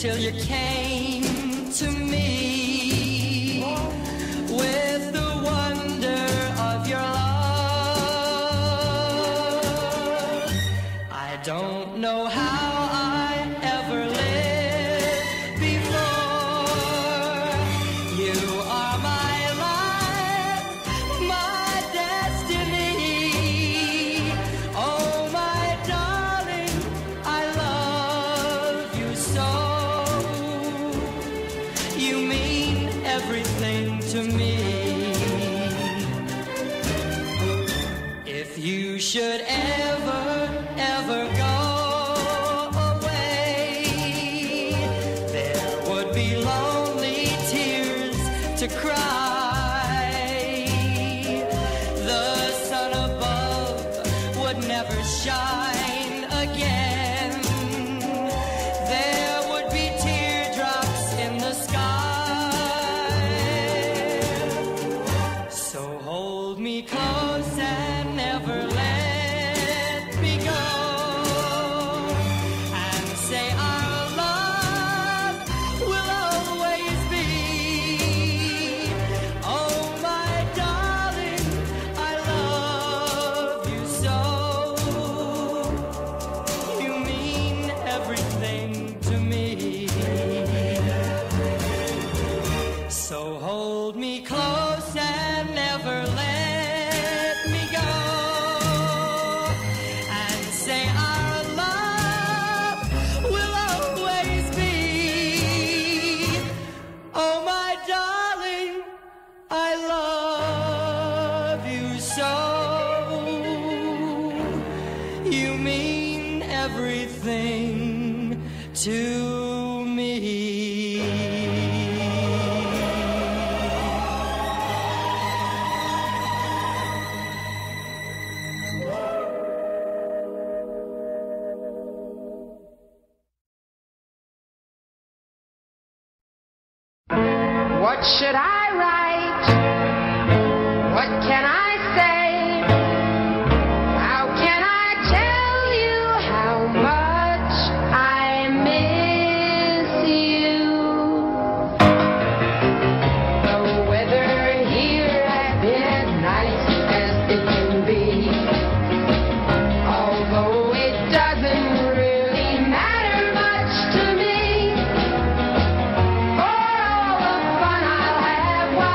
till you came to me with the wonder of your love. I don't know how I ever lived before. You are my life, my destiny. Oh, my darling, I love you so. You mean everything to me. If you should ever go away, there would be lonely tears to cry. The sun above would never shine again. There would be teardrops in the sky. So hold me close and never let me go, and say our love will always be. Oh, my darling, I love you so. You mean everything to me. So hold me close and never let me go, and say our love will always be. Oh, my darling, I love you so. You mean everything to me. What should I write? What can I say? How can I tell you how much I miss you? The weather here has been nice as it can be, although it doesn't really matter much to me. For all the fun I'll have while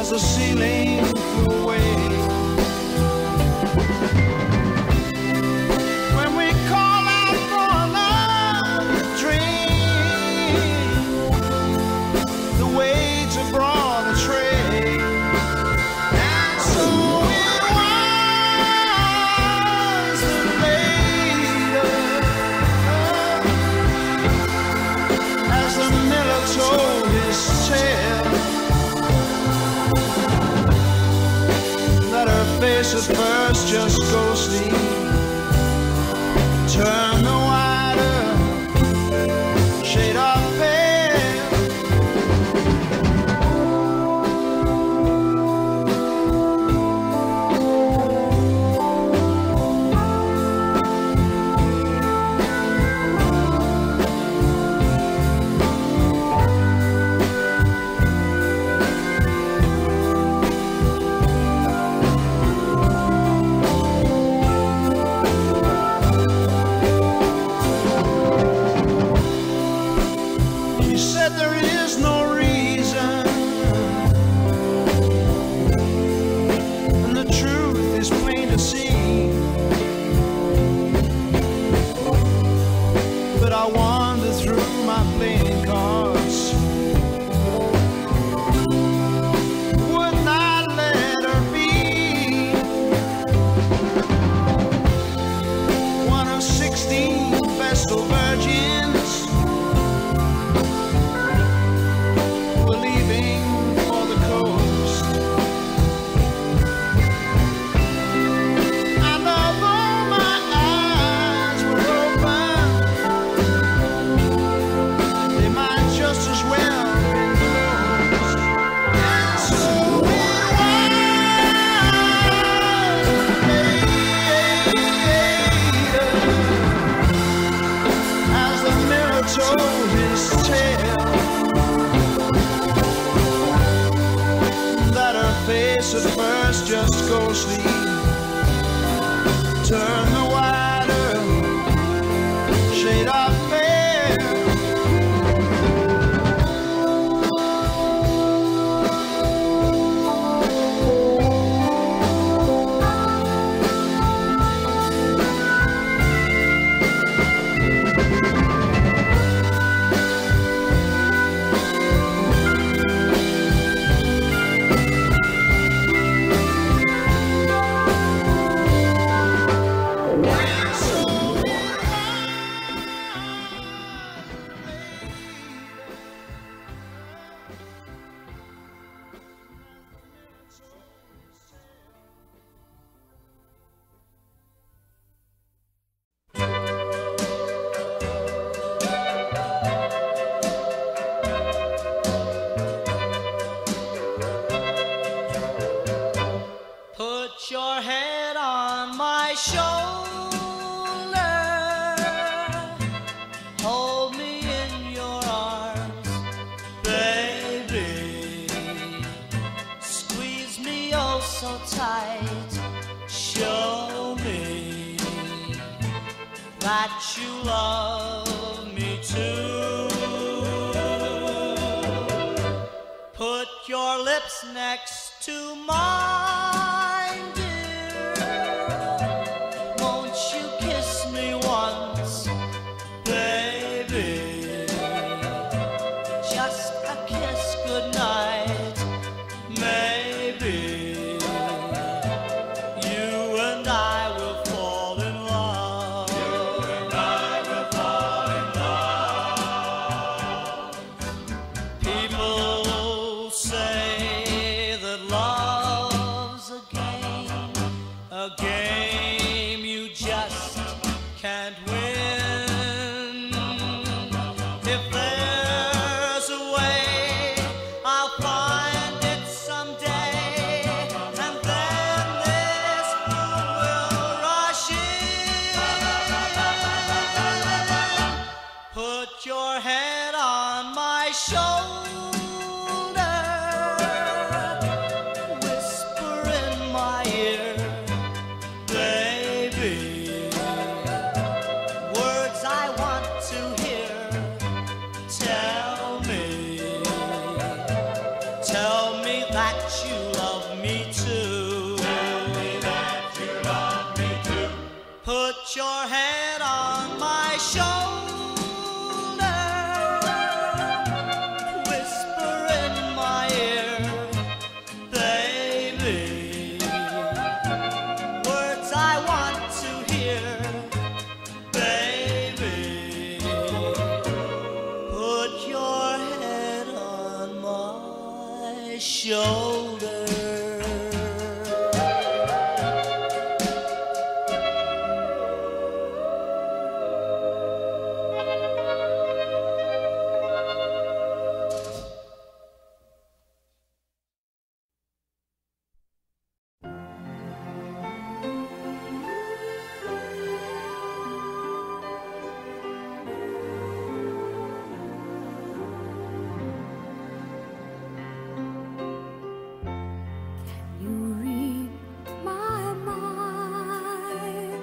as the ceiling flew away. When we call out for another drink, the waits have brought a tray, and so it was that later, as the miller told his tale, that her face at first just ghostly turned the wider shade of pale. He said there is no reason, and the truth is plain to see. But I wander through my playing cards, would not let her be one of 16 Vestal virgins leaving for the coast. And although my eyes were open, they might just as well have been closed. And so it was as the mirror told his tale, that her face at first just ghostly turned the wider shade of pale. Put your head on my shoulder, hold me in your arms, baby. Squeeze me oh so tight, show me that you love me too. Put your lips next to mine, dear. Won't you kiss me once, baby? Just a kiss goodnight, maybe. You and I will fall in love. You and I will fall in love. People say that love's that you love me too. Tell me that you love me too. Put your head on my shoulder, whisper in my ear, baby, words I want to hear, baby. Put your head on my shoulder. You read my mind.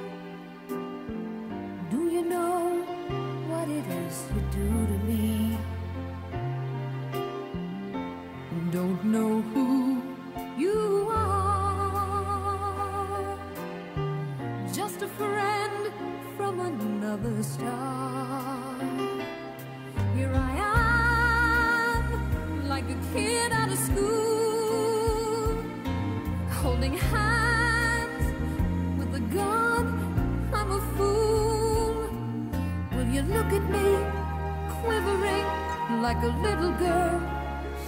Do you know what it is you do to me? Don't know who you are. Just a friend from another star. Here I am, like a kid out of school, holding hands with a gun. I'm a fool. Will you look at me, quivering like a little girl,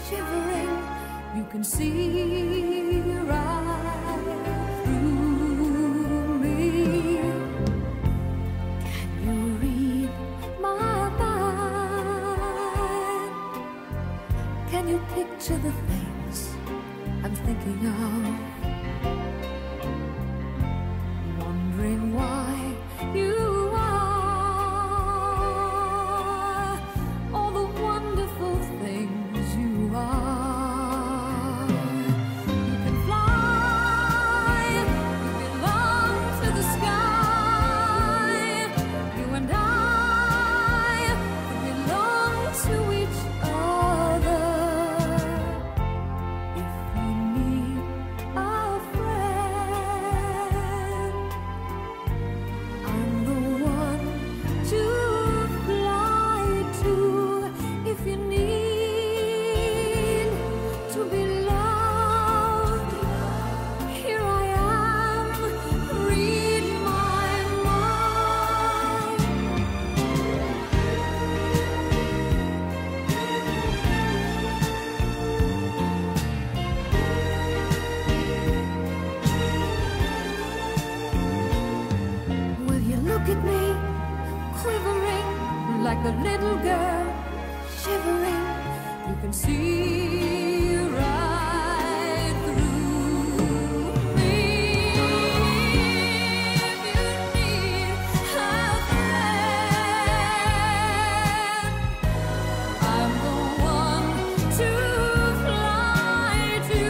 shivering? You can see right through me. Can you read my mind? Can you picture the things I'm thinking of? Wondering why you are all the wonderful things you are. You can fly, you belong to the sky. You and I belong to each other. If you need a friend, I'm the one to fly to. If you need to be loved, here I am. Read my mind. Will you look at me, quivering like a little girl, shivering? You can see right through me. If you need a friend, I'm the one to fly to.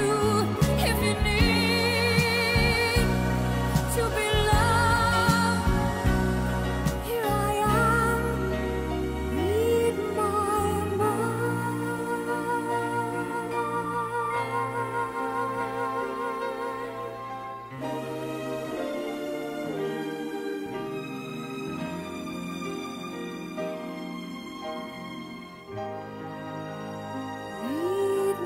If you need to be loved, here I am. Read my Read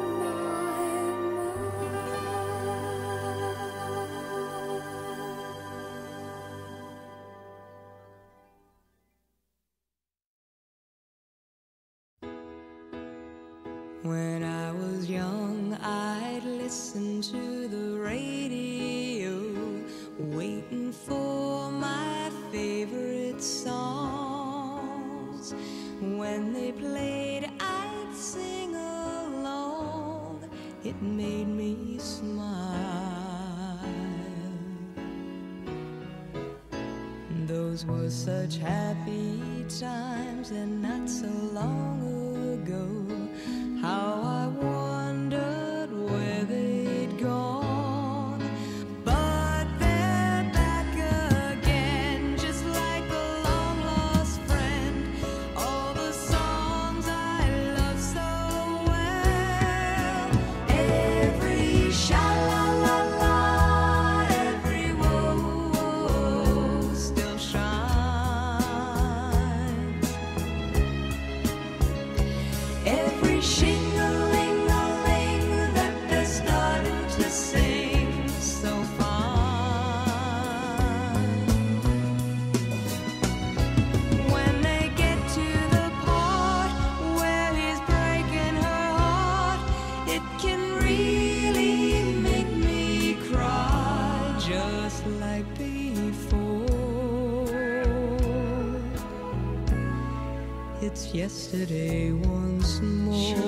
When I was young, I'd listen to the radio, waiting for my favorite songs. When they played, I'd sing along. It made me smile. Those were such happy times, and not so long ago. How I wondered where they'd gone. But they're back again, just like a long-lost friend. All the songs I love so well. Every It's yesterday once more.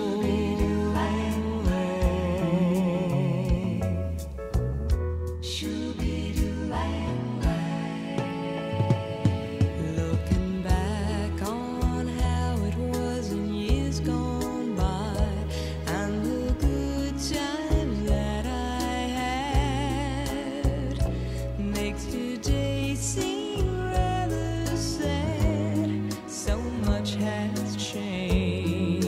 Looking back on how it was in years gone by, and the good times that I had, makes today seem rather sad. So much has changed.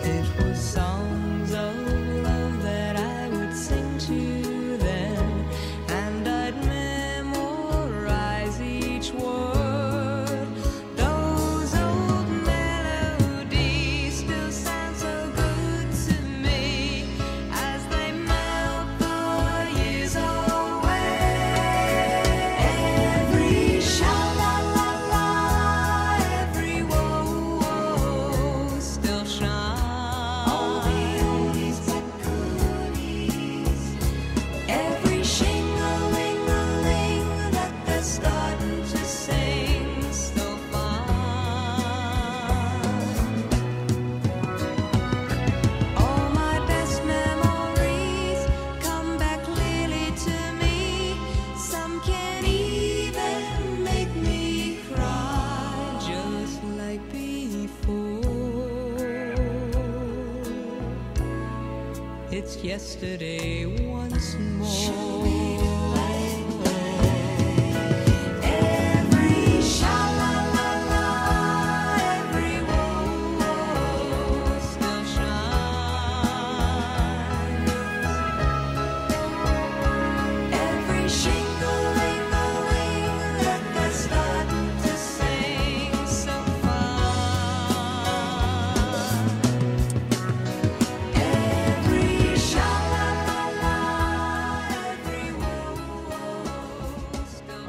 It was songs of love that I would sing to them, and I'd memorize each word. Those old melodies still sound so good to me as they melt the years away. Every sha-la-la-la, every whoa-whoa still shines. All the oldies but goodies. Every shing-a-ling-a-ling that they're starting to sing so fine. All my best memories come back clearly to me. Some can even make me cry, just like before. It's yesterday once more. Every sha-la-la-la, every whoa-whoa still shines. Every shing-a-ling-a-ling that they're starting to sing so fine. Every sha-la-la-la, every whoa-whoa still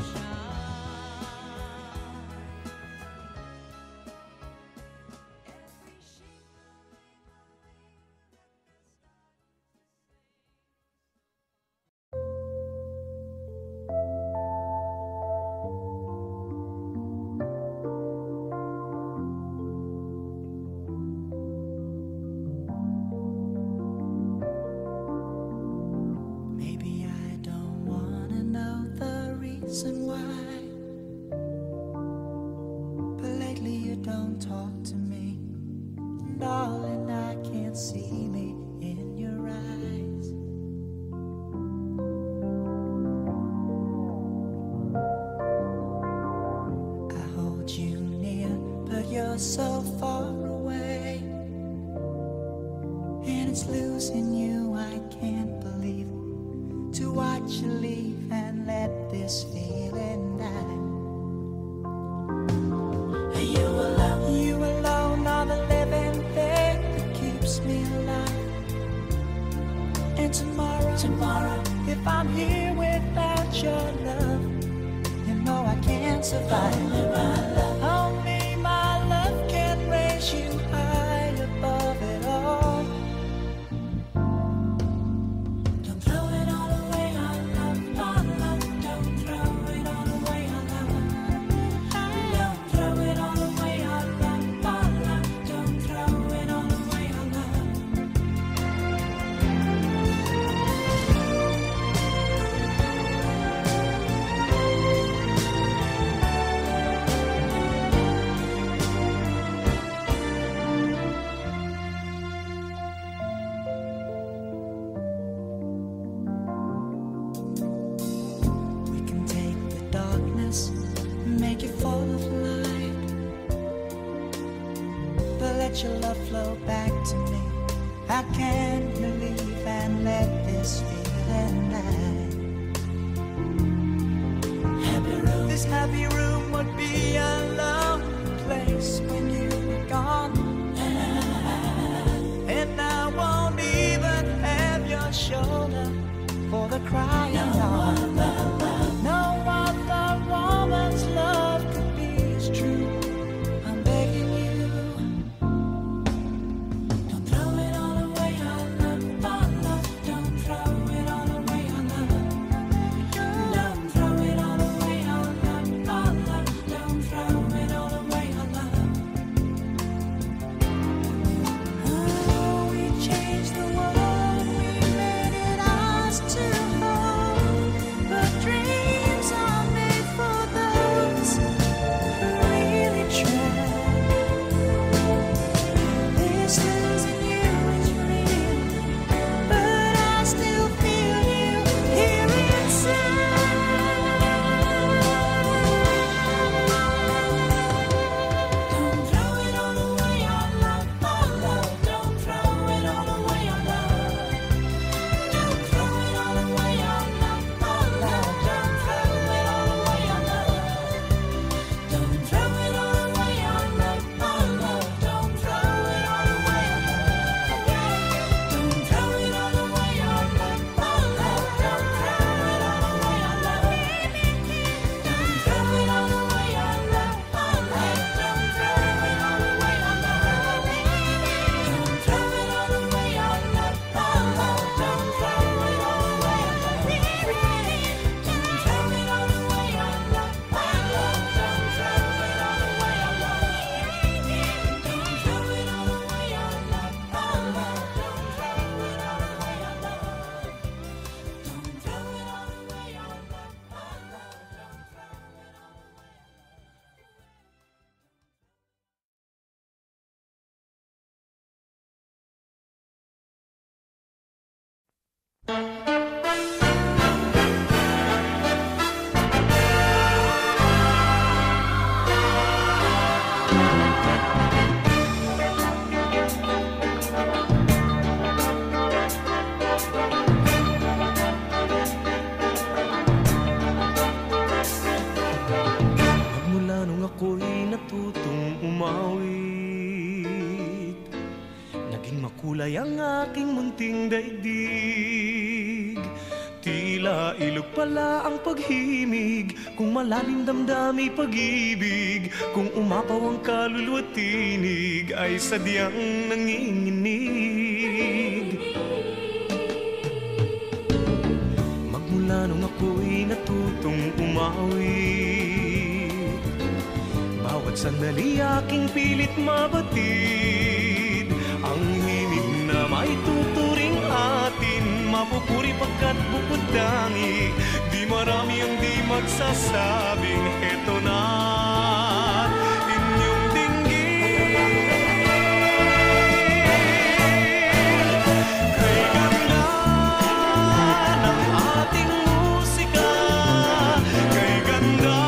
Maybe I don't wanna know the reason why, but lately you don't talk to me, darling. I can't see me in your eyes. I hold you near, but you're so far away, and it's losing you. I can't believe to watch you leave and let this feeling die. You alone are the living thing that keeps me alive. And tomorrow, if I'm here without your love, you know I can't survive. Only my love can raise you high above it all. Don't throw it all away, our love, our love. Don't throw it all away, our love. Don't throw it all away, our love, our love. Don't throw it all away, our love. We can take the darkness, make it full of light, but let your love flow back to me. How can you leave and let this feeling die? This happy room would be a lonely place when you were gone, and I won't even have your shoulder for the crying on. No other woman's love could be as true. I'm begging you, don't throw it all away, our love, our love. Don't throw it all away, our love. Don't throw it all away, our love, our love. Ako'y natutong umawit, naging makulay ang aking munting daigdig. Tila ilog pala ang paghimig, kung malalim damdami pag-ibig. Kung umapaw ang kaluluwa't tinig, ay sadyang nanginginig. Magmula nung ako'y natutong umawit, bawat sandali aking pilit mabatid. Ang himig na may tuturing atin, mapupuri pagkat bukod tangi. Di marami ang di magsasabing eto na inyong dinggin. Kay ganda ng ating musika, kay ganda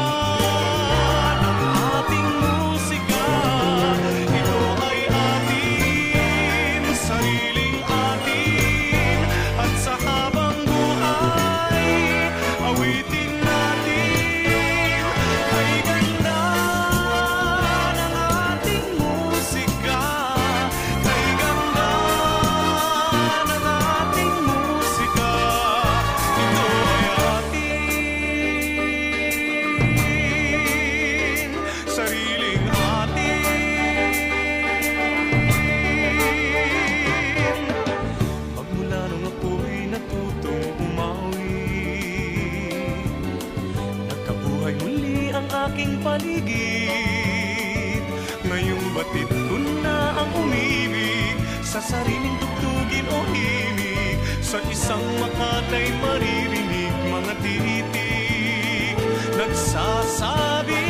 paligid. Ngayong batid ko na ang umibig sa sariling tugtugin o himig. Sa isang makatay maririnig mga titik nagsasabi,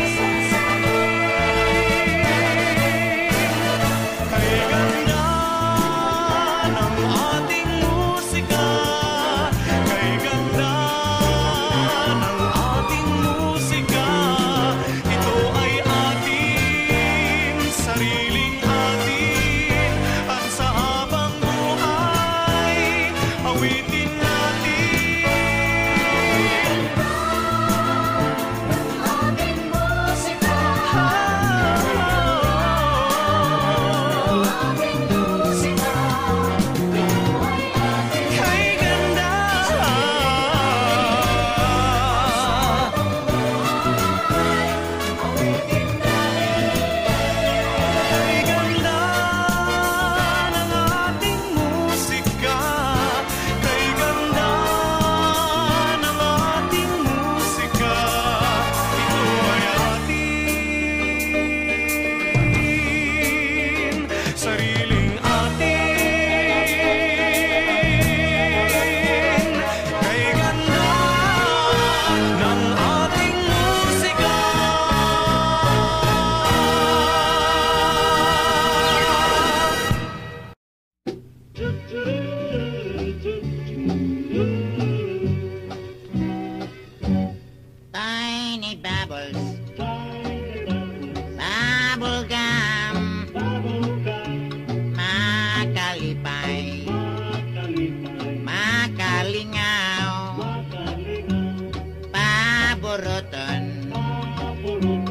kay ganda ng ating musika, kay ganda ng ating musika. Sariling atin at sa habang buhay awitin natin. Ating musika, ating musika, kay ganda. Sariling atin, kay ganda ng ating musika. Tiny bubbles, bubble gum, makalipay, makalingaw, paburuton,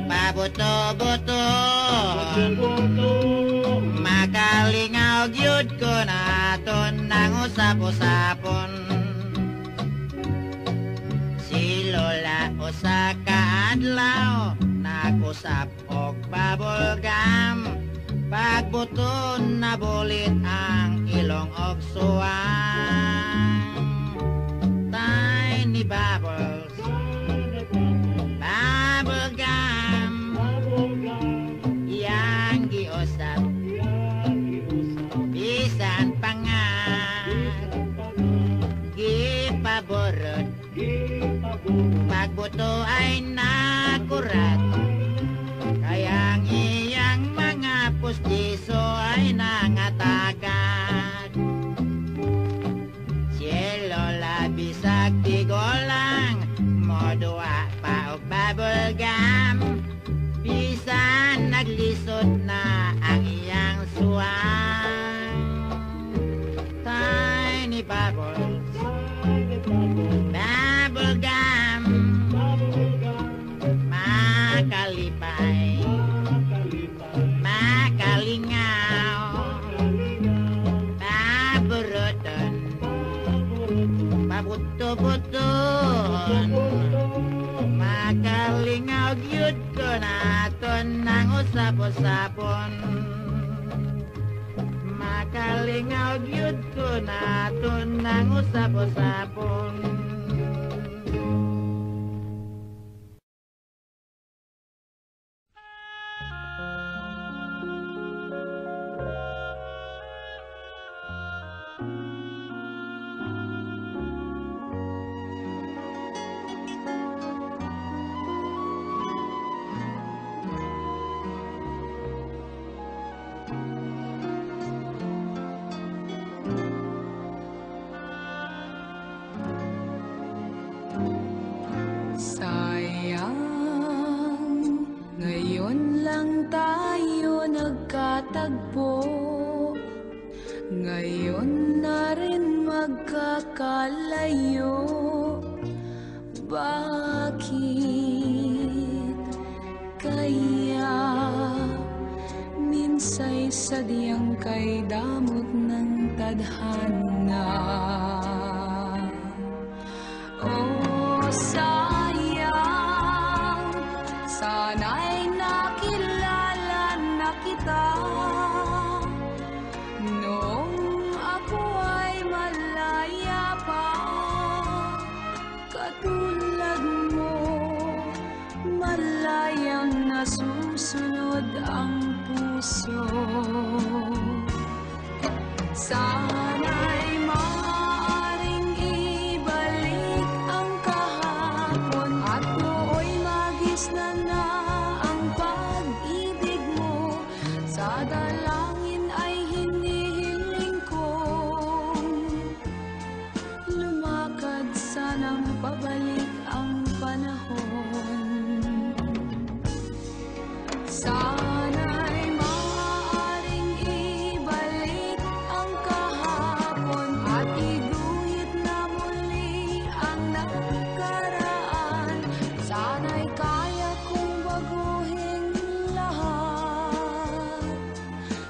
pabuto-buton, makalingaw gyud ko naton nang usap-usapon. Si Lola usa ka adlaw nag-usap og bubble gum, pagbuton na bulit ang ilong og suwang. Tiny bubbles, bubble gum, yang giusap, bisan pangat, gipaborot, pagbuto ay nakurat, kayang iyang mga pustiso ay nangatagad. Si Lola magtigolang modua pa o bubble gum. Bisan naglisod na ang iyang suwang. Tiny bubbles, bubble gum, makalipay, makalingaw, paburuton, pabuto-buton, makalingaw gyud ko naton ng usap-usapon. Makalingaw gyud ko naton ng usap-usapon. Ngayon na rin magkakalayo. Bakit kaya minsay sadyang kay damot ng tadhana? Oh, sayang, sana'y nakilala na kita noong ako ay malaya pa. Katulad mo, malayang nasusunod ang puso. Sana'y maaaring ibalik ang kahapon at nooy magisnan na ang pag-ibig mo. Sa dalangin ay hinihiling kong lumakad, sanang pabalik ang panahon. Sana'y maaaring ibalik ang kahapon at iguhit na muli ang nakaraan. Sana'y kaya kong baguhin lahat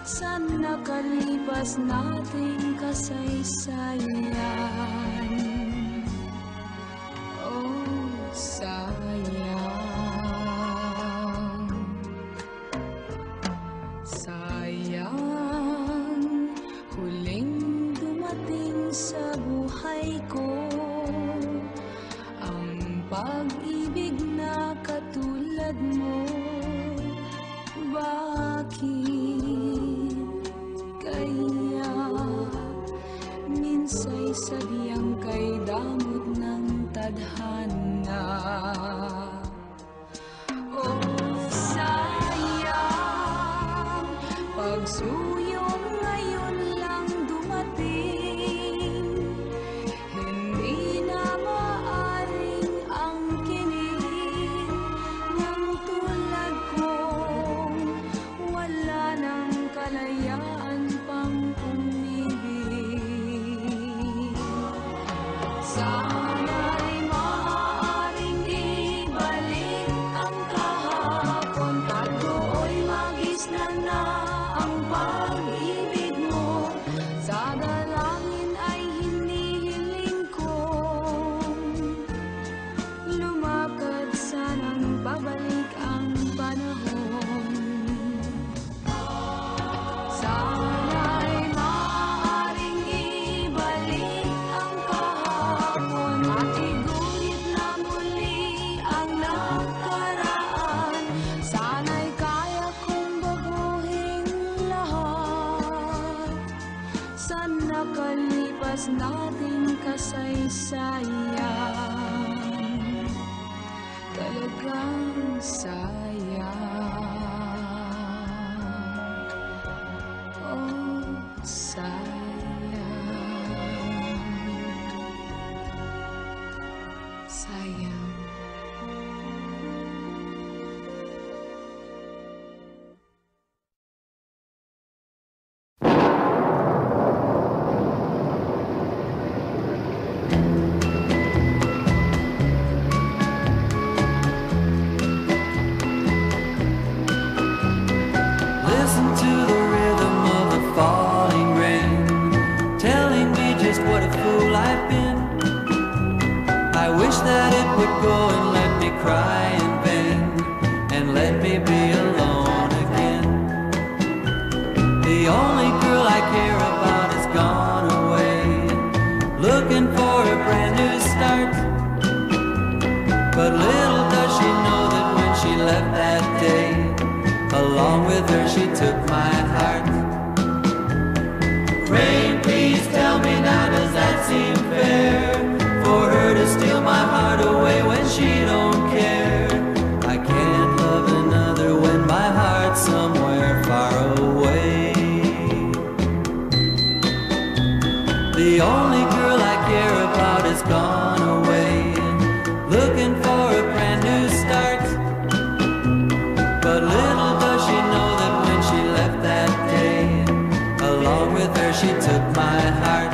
sa nakalipas nating kasaysayan. Oh, sayang. Sayang, huling dumating sa buhay ko ang pag-ibig na katulad mo. Bakit kaya minsay sadyang kay damot ng tadhana? Oh, sayang, pagsuyong ngayon lang dumating, hindi na maaring angkinin ng tulad kong wala ng kalayaan pang umibig. Sana'y maaaring ibalik ang kahapon at do'y magisnan na ang pag-ibig mo. Sa dalangin ay hinihiling kong lumakad, sanang pabalik ang panahon. Sana'y maaaring ibalik ang kahapon at iguhit na muli ang nakaraan. Sana'y kaya kong baguhin lahat sa nakalipas nating kasaysayan. Talagang sayang. Oh, sayang. she took my heart. Rain, please tell me now, does that seem fair? For her to steal my heart away when she don't care. I can't love another when my heart's somewhere far away. The only girl I care about is gone away, looking for a brand new start. But little does she know that when she left that day, along with her she took my heart.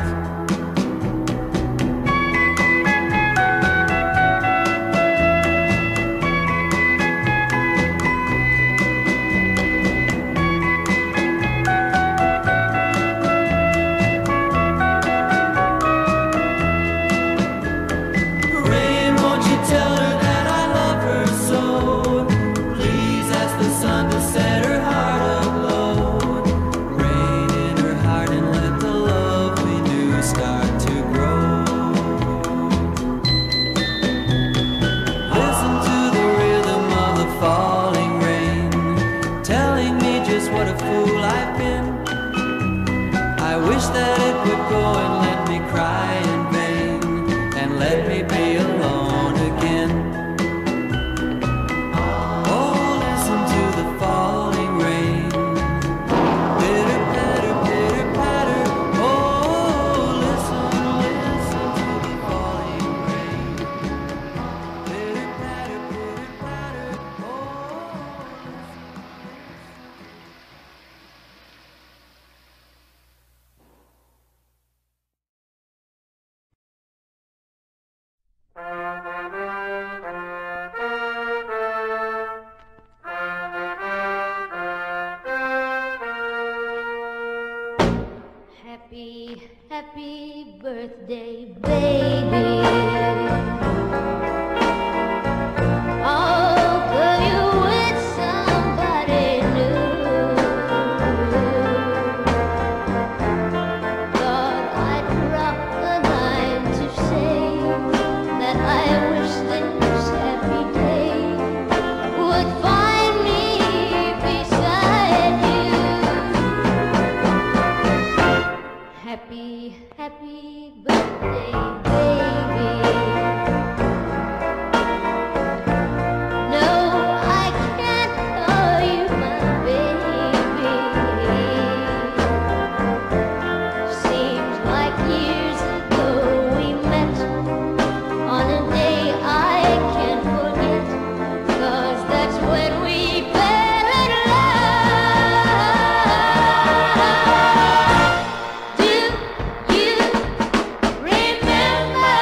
Happy birthday, baby. Oh, girl, you with somebody new. Thought I'd drop the line to say that I wish this happy day would find me beside you. Happy birthday, baby. No, I can't call you my baby. Seems like years ago we met on a day I can't forget, 'cause that's when we fell in love. Do you remember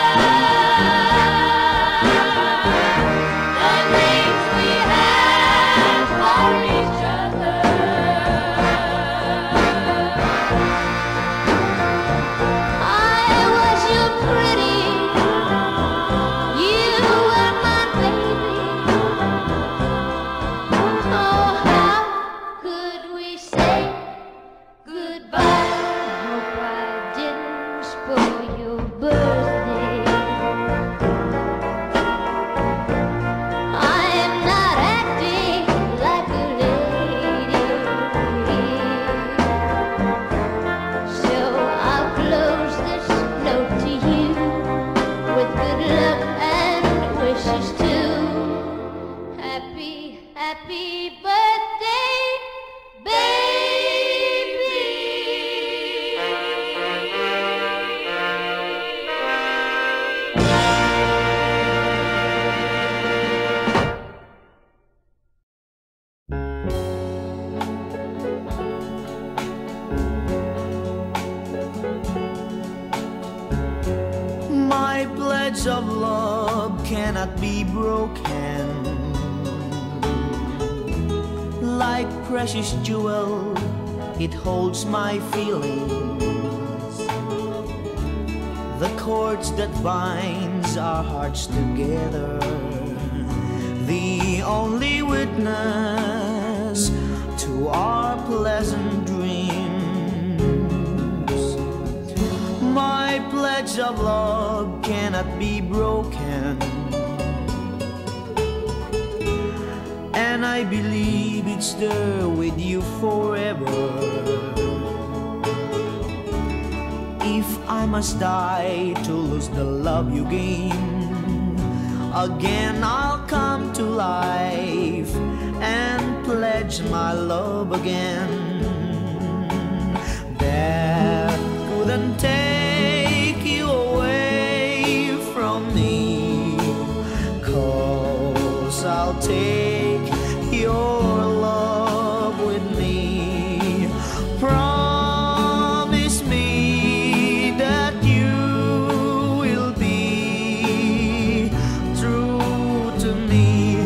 the names we had for each other? I was your pretty, you were my baby. Oh, how could we say goodbye? Hope I didn't spoil your birthday. I am not acting like a lady, so I'll close this note to you with good luck and wishes too. Happy birthday, My pledge of love cannot be broken. Like precious jewel, it holds my feelings. The cords that binds our hearts together, the only witness to our pleasant dreams. My pledge of love cannot be broken, and and I believe it's there with you forever. If I must die to lose the love you gain, again I'll come to life and pledge my love again. Death couldn't take you away from me, 'cause I'll take your love with me. Promise me that you will be true to me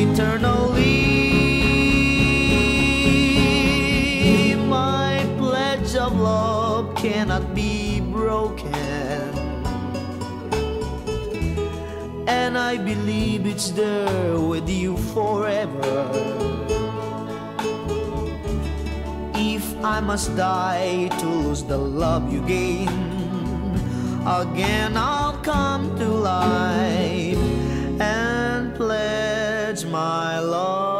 eternally. My pledge of love cannot be broken, and I believe it's there with you forever. If I must die to lose the love you gain, again I'll come to life and pledge my love